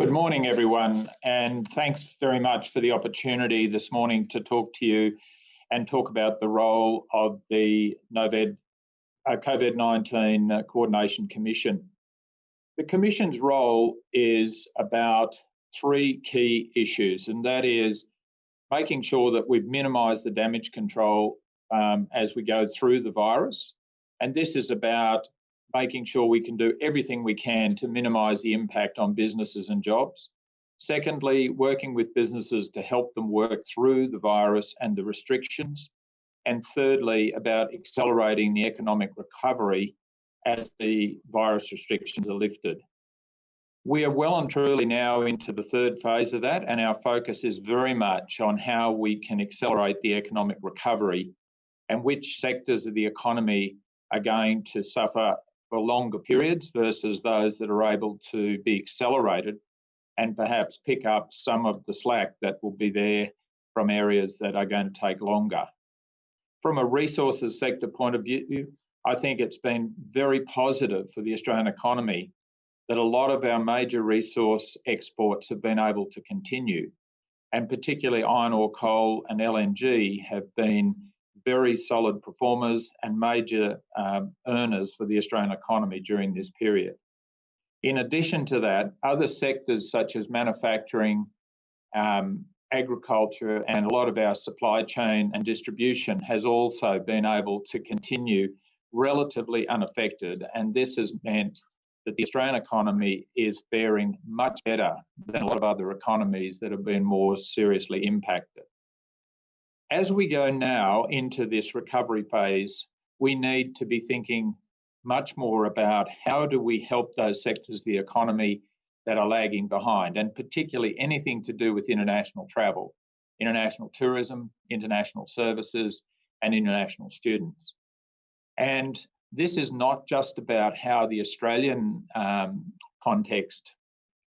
Good morning, everyone, and thanks very much for the opportunity this morning to talk to you and talk about the role of the COVID-19 Coordination Commission. The Commission's role is about three key issues, and that is making sure that we've minimised the damage control as we go through the virus. And this is about making sure we can do everything we can to minimise the impact on businesses and jobs. Secondly, working with businesses to help them work through the virus and the restrictions. And thirdly, about accelerating the economic recovery as the virus restrictions are lifted. We are well and truly now into the third phase of that, and our focus is very much on how we can accelerate the economic recovery and which sectors of the economy are going to suffer for longer periods versus those that are able to be accelerated and perhaps pick up some of the slack that will be there from areas that are going to take longer. From a resources sector point of view, I think it's been very positive for the Australian economy that a lot of our major resource exports have been able to continue, and particularly iron ore, coal and LNG have been very solid performers and major earners for the Australian economy during this period. In addition to that, other sectors such as manufacturing, agriculture, and a lot of our supply chain and distribution has also been able to continue relatively unaffected, and this has meant that the Australian economy is faring much better than a lot of other economies that have been more seriously impacted. As we go now into this recovery phase, we need to be thinking much more about how do we help those sectors of the economy that are lagging behind, and particularly anything to do with international travel, international tourism, international services, and international students. And this is not just about how the Australian context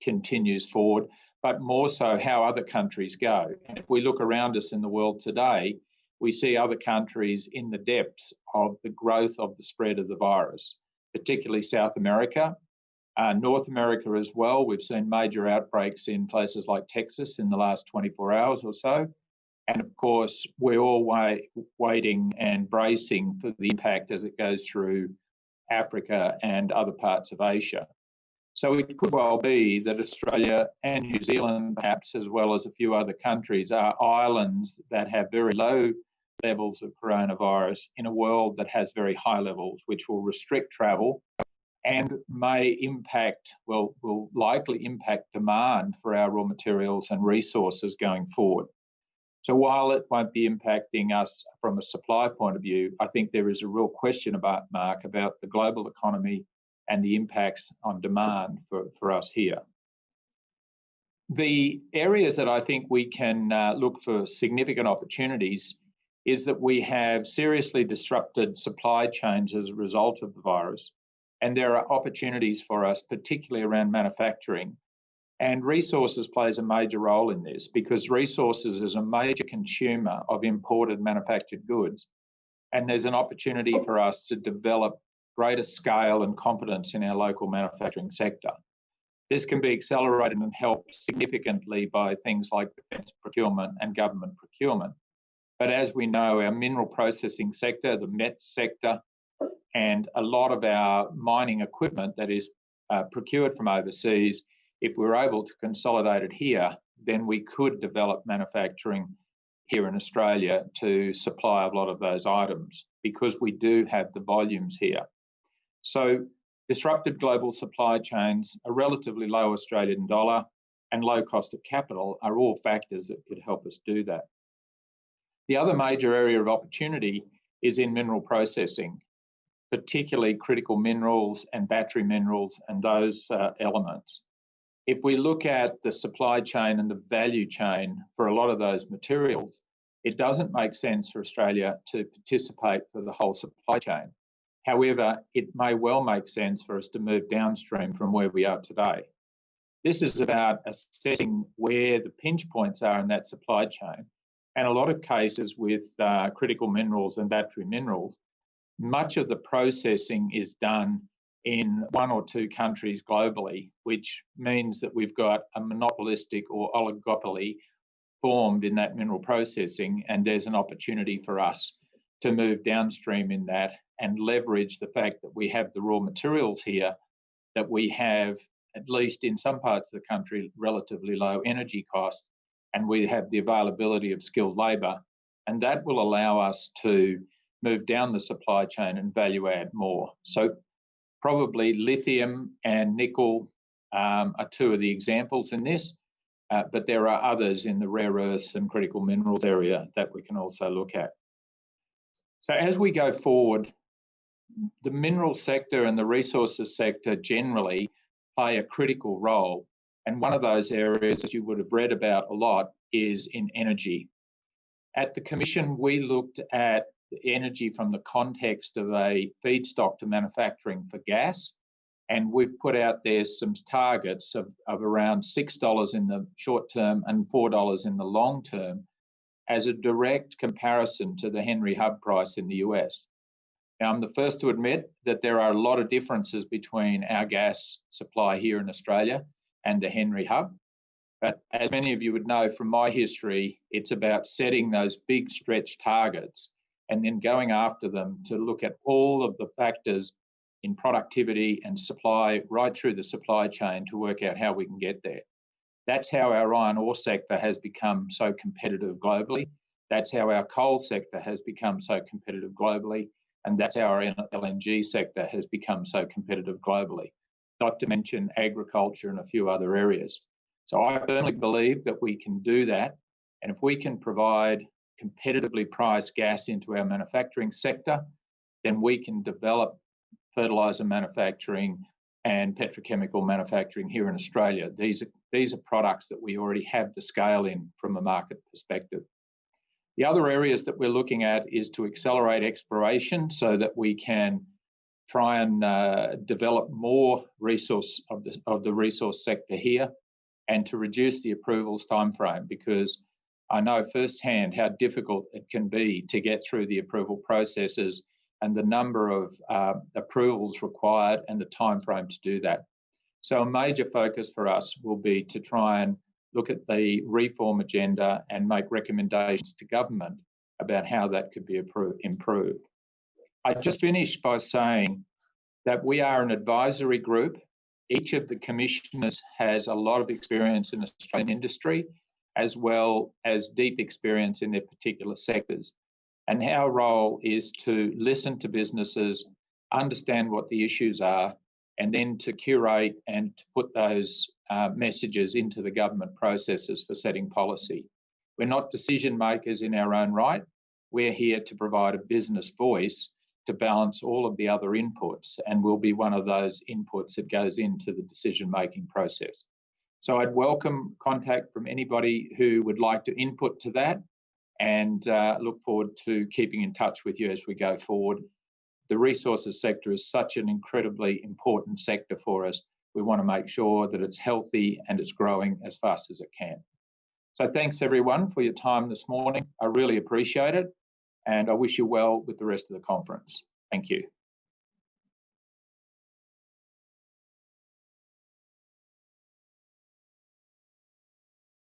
continues forward, but more so how other countries go. And if we look around us in the world today, we see other countries in the depths of the growth of the spread of the virus, particularly South America, North America as well. We've seen major outbreaks in places like Texas in the last 24 hours or so. And of course, we're all waiting and bracing for the impact as it goes through Africa and other parts of Asia. So it could well be that Australia and New Zealand, perhaps, as well as a few other countries, are islands that have very low levels of coronavirus in a world that has very high levels, which will restrict travel and may impact, will likely impact demand for our raw materials and resources going forward. So while it won't be impacting us from a supply point of view, I think there is a real question mark about the global economy and the impacts on demand for us here. The areas that I think we can look for significant opportunities is that we have seriously disrupted supply chains as a result of the virus, and there are opportunities for us, particularly around manufacturing. And resources plays a major role in this because resources is a major consumer of imported manufactured goods, and there's an opportunity for us to develop greater scale and competence in our local manufacturing sector. This can be accelerated and helped significantly by things like defence procurement and government procurement. But as we know, our mineral processing sector, the met sector, and a lot of our mining equipment that is procured from overseas, if we're able to consolidate it here, then we could develop manufacturing here in Australia to supply a lot of those items because we do have the volumes here. So disrupted global supply chains, a relatively low Australian dollar, and low cost of capital are all factors that could help us do that. The other major area of opportunity is in mineral processing, particularly critical minerals and battery minerals and those elements. If we look at the supply chain and the value chain for a lot of those materials, it doesn't make sense for Australia to participate for the whole supply chain. However, it may well make sense for us to move downstream from where we are today. This is about assessing where the pinch points are in that supply chain. And a lot of cases with critical minerals and battery minerals, much of the processing is done in one or two countries globally, which means that we've got a monopolistic or oligopoly formed in that mineral processing, and there's an opportunity for us to move downstream in that and leverage the fact that we have the raw materials here, that we have, at least in some parts of the country, relatively low energy costs, and we have the availability of skilled labour, and that will allow us to move down the supply chain and value add more. So probably lithium and nickel are two of the examples in this, but there are others in the rare earths and critical minerals area that we can also look at. So as we go forward, the mineral sector and the resources sector generally play a critical role. And one of those areas, as you would have read about a lot, is in energy. At the Commission, we looked at energy from the context of a feedstock to manufacturing for gas. And we've put out there some targets of around $6 in the short term and $4 in the long term as a direct comparison to the Henry Hub price in the US. Now, I'm the first to admit that there are a lot of differences between our gas supply here in Australia and the Henry Hub. But as many of you would know from my history, it's about setting those big stretch targets and then going after them to look at all of the factors in productivity and supply right through the supply chain to work out how we can get there. That's how our iron ore sector has become so competitive globally. That's how our coal sector has become so competitive globally. And that's how our LNG sector has become so competitive globally, not to mention agriculture and a few other areas. So I firmly believe that we can do that. And if we can provide competitively priced gas into our manufacturing sector, then we can develop fertiliser manufacturing and petrochemical manufacturing here in Australia. These are products that we already have the scale in from a market perspective. The other areas that we're looking at is to accelerate exploration so that we can try and develop more resource of the resource sector here, and to reduce the approvals timeframe, because I know firsthand how difficult it can be to get through the approval processes and the number of approvals required and the timeframe to do that. So a major focus for us will be to try and look at the reform agenda and make recommendations to government about how that could be improved. I just finished by saying that we are an advisory group. Each of the commissioners has a lot of experience in Australian industry, as well as deep experience in their particular sectors. And our role is to listen to businesses, understand what the issues are, and then to curate and to put those messages into the government processes for setting policy. We're not decision makers in our own right. We're here to provide a business voice to balance all of the other inputs, and we'll be one of those inputs that goes into the decision-making process. So I'd welcome contact from anybody who would like to input to that, and look forward to keeping in touch with you as we go forward. The resources sector is such an incredibly important sector for us. We want to make sure that it's healthy and it's growing as fast as it can. So thanks everyone for your time this morning. I really appreciate it, and I wish you well with the rest of the conference. Thank you.